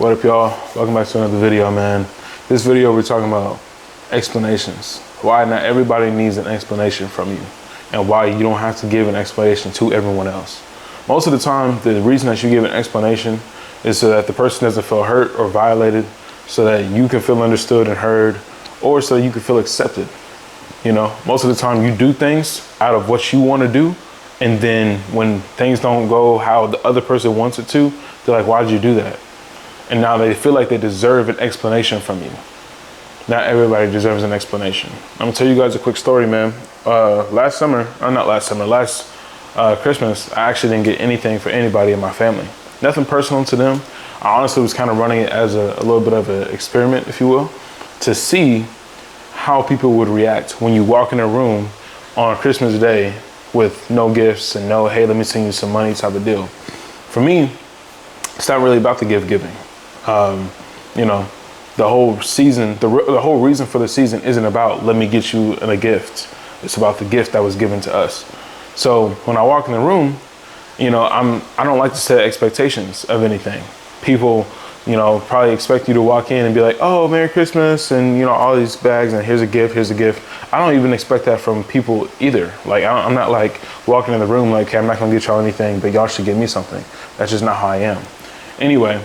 What up, y'all? Welcome back to another video, man. This video, we're talking about explanations. Why not everybody needs an explanation from you, and why you don't have to give an explanation to everyone else. Most of the time, the reason that you give an explanation is so that the person doesn't feel hurt or violated, so that you can feel understood and heard, or so you can feel accepted. You know, most of the time you do things out of what you want to do, and then when things don't go how the other person wants it to, they're like, why did you do that? And now they feel like they deserve an explanation from you. Not everybody deserves an explanation. I'm gonna tell you guys a quick story, man. Last Christmas, I actually didn't get anything for anybody in my family. Nothing personal to them. I honestly was kind of running it as a little bit of an experiment, if you will, to see how people would react when you walk in a room on Christmas Day with no gifts and no, hey, let me send you some money type of deal. For me, it's not really about the gift giving. You know, the whole season, the whole reason for the season isn't about let me get you a gift. It's about the gift that was given to us. So when I walk in the room, you know, I don't like to set expectations of anything. People, you know, probably expect you to walk in and be like, oh, Merry Christmas, and you know, all these bags, and here's a gift, here's a gift. I don't even expect that from people either. Like, I'm not like walking in the room like, okay, I'm not gonna get y'all anything, but y'all should give me something. That's just not how I am. Anyway,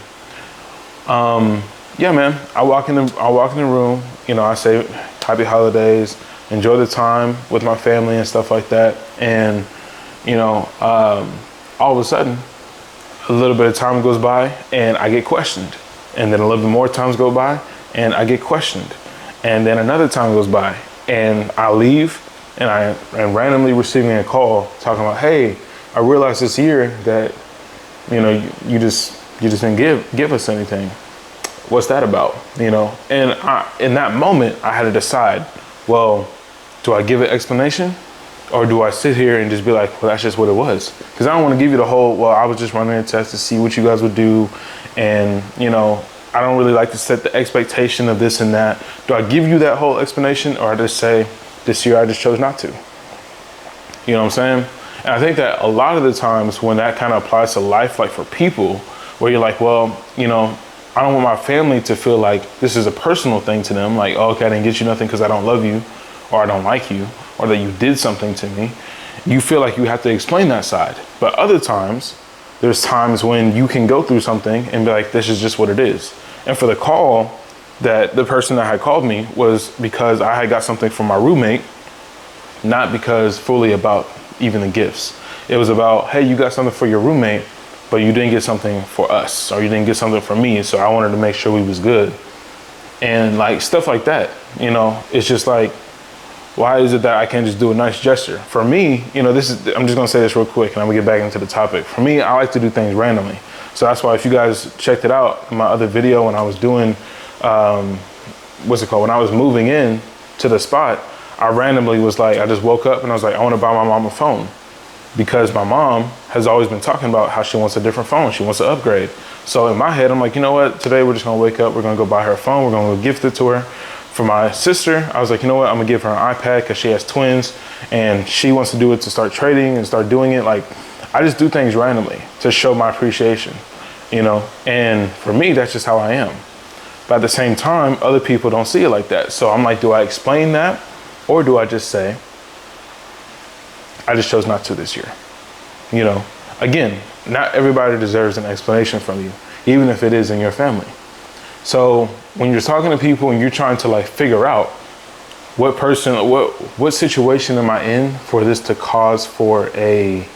yeah, man, I walk in the room, you know, I say happy holidays, enjoy the time with my family and stuff like that. And, you know, all of a sudden, a little bit of time goes by and I get questioned. And then a little bit more times go by and I get questioned. And then another time goes by and I leave and I'm randomly receiving a call talking about, hey, I realized this year that, you know, you just didn't give us anything. What's that about? You know? And in that moment, I had to decide, well, do I give an explanation? Or do I sit here and just be like, well, that's just what it was? Because I don't want to give you the whole, well, I was just running a test to see what you guys would do. And, you know, I don't really like to set the expectation of this and that. Do I give you that whole explanation, or I just say, this year I just chose not to? You know what I'm saying? And I think that a lot of the times when that kind of applies to life, like for people, where you're like, well, you know, I don't want my family to feel like this is a personal thing to them. Like, oh, okay, I didn't get you nothing because I don't love you, or I don't like you, or that you did something to me. You feel like you have to explain that side. But other times, there's times when you can go through something and be like, this is just what it is. And for the call, that the person that had called me was because I had got something from my roommate, not because fully about even the gifts. It was about, hey, you got something for your roommate, but you didn't get something for us, or you didn't get something for me. So I wanted to make sure we was good. And like stuff like that, you know, it's just like, why is it that I can't just do a nice gesture? For me, you know, I'm just gonna say this real quick and I'm gonna get back into the topic. For me, I like to do things randomly. So that's why if you guys checked it out in my other video when I was doing, when I was moving in to the spot, I randomly was like, I just woke up and I was like, I wanna buy my mom a phone. Because my mom has always been talking about how she wants a different phone. She wants to upgrade. So in my head, I'm like, you know what? Today we're just gonna wake up, we're gonna go buy her a phone, we're gonna go gift it to her. For my sister, I was like, you know what? I'm gonna give her an iPad because she has twins and she wants to do it to start trading and start doing it. Like, I just do things randomly to show my appreciation, you know? And for me, that's just how I am. But at the same time, other people don't see it like that. So I'm like, do I explain that? Or do I just say, I just chose not to this year? You know, again, not everybody deserves an explanation from you, even if it is in your family. So when you're talking to people and you're trying to like figure out what situation am I in for this to cause for a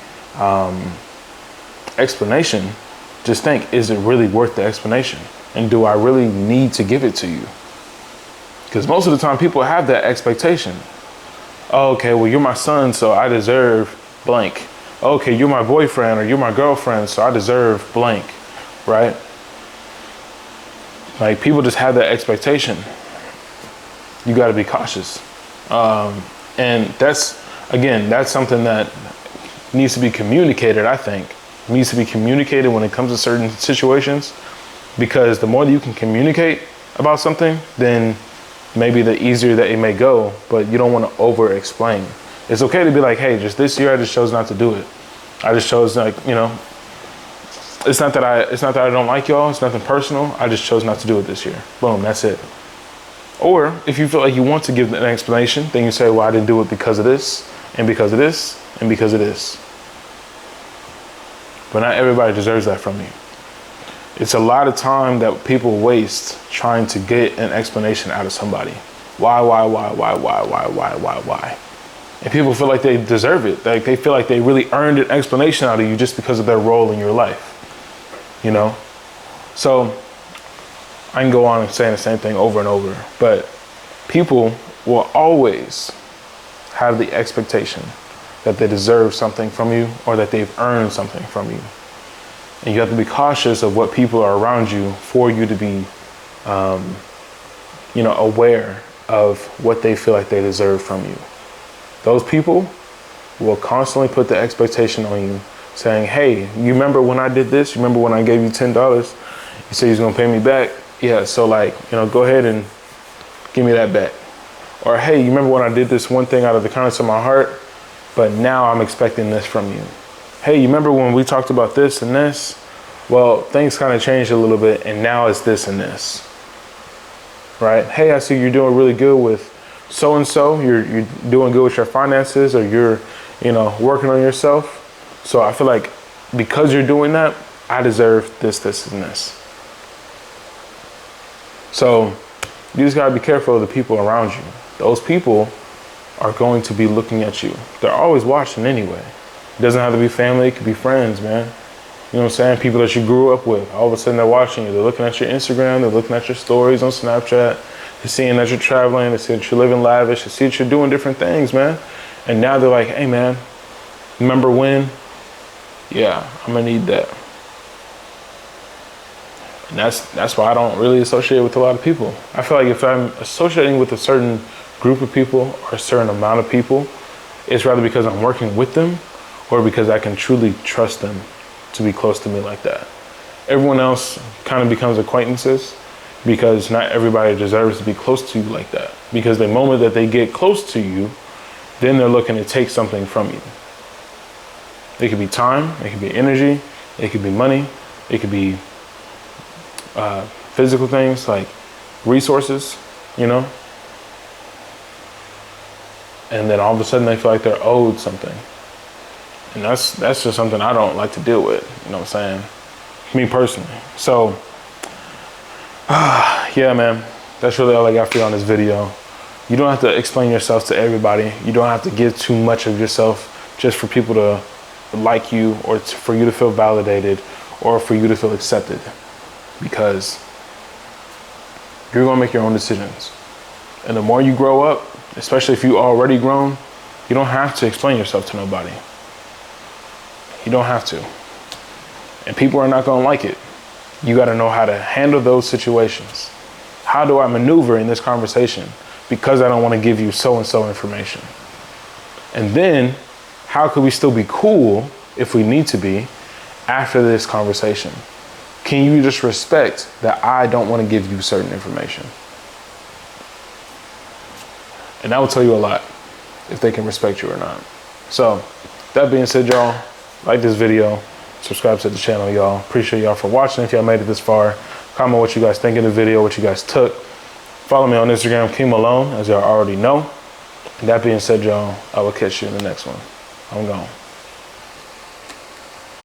explanation, just think, is it really worth the explanation? And do I really need to give it to you? Because most of the time people have that expectation. Oh, okay, well, you're my son, so I deserve blank. Okay, you're my boyfriend or you're my girlfriend, so I deserve blank, right? Like, people just have that expectation. You got to be cautious. And that's something that needs to be communicated, I think. It needs to be communicated when it comes to certain situations, because the more that you can communicate about something, then maybe the easier that it may go, but you don't want to over explain. It's okay to be like, hey, just this year I just chose not to do it. I just chose, like, you know, it's not that I don't like y'all. It's nothing personal. I just chose not to do it this year. Boom, that's it. Or if you feel like you want to give an explanation, then you say, well, I didn't do it because of this, and because of this, and because of this. But not everybody deserves that from you. It's a lot of time that people waste trying to get an explanation out of somebody. Why? And people feel like they deserve it. Like they feel like they really earned an explanation out of you just because of their role in your life. You know? So I can go on and saying the same thing over and over, but people will always have the expectation that they deserve something from you or that they've earned something from you. And you have to be cautious of what people are around you for you to be, aware of what they feel like they deserve from you. Those people will constantly put the expectation on you saying, hey, you remember when I did this? You remember when I gave you $10? You said you was gonna pay me back? Yeah, so go ahead and give me that back. Or, hey, you remember when I did this one thing out of the kindness of my heart, but now I'm expecting this from you. Hey, you remember when we talked about this and this? Well, things kind of changed a little bit and now it's this and this, right? Hey, I see you're doing really good with so-and-so. You're doing good with your finances, or you're, working on yourself. So I feel like because you're doing that, I deserve this, this, and this. So you just gotta be careful of the people around you. Those people are going to be looking at you. They're always watching anyway. It doesn't have to be family, it could be friends, man. You know what I'm saying? People that you grew up with, all of a sudden they're watching you. They're looking at your Instagram, they're looking at your stories on Snapchat. They're seeing that you're traveling, they see that you're living lavish, they see that you're doing different things, man. And now they're like, hey man, remember when? Yeah, I'm gonna need that. And that's why I don't really associate with a lot of people. I feel like if I'm associating with a certain group of people or a certain amount of people, it's rather because I'm working with them or because I can truly trust them to be close to me like that. Everyone else kind of becomes acquaintances because not everybody deserves to be close to you like that. Because the moment that they get close to you, then they're looking to take something from you. It could be time, it could be energy, it could be money, it could be physical things like resources, And then all of a sudden they feel like they're owed something. And that's just something I don't like to deal with, you know what I'm saying? Me personally. So, yeah, man, that's really all I got for you on this video. You don't have to explain yourself to everybody. You don't have to give too much of yourself just for people to like you or for you to feel validated or for you to feel accepted, because you're gonna make your own decisions. And the more you grow up, especially if you already grown, you don't have to explain yourself to nobody. You don't have to. And people are not gonna like it. You gotta know how to handle those situations. How do I maneuver in this conversation? Because I don't wanna give you so-and-so information. And then, how could we still be cool if we need to be after this conversation? Can you just respect that I don't wanna give you certain information? And that will tell you a lot if they can respect you or not. So, that being said, y'all, like this video, subscribe to the channel, y'all. Appreciate y'all for watching. If y'all made it this far, comment what you guys think of the video, what you guys took. Follow me on Instagram, King Malone, as y'all already know. And that being said, y'all, I will catch you in the next one. I'm gone.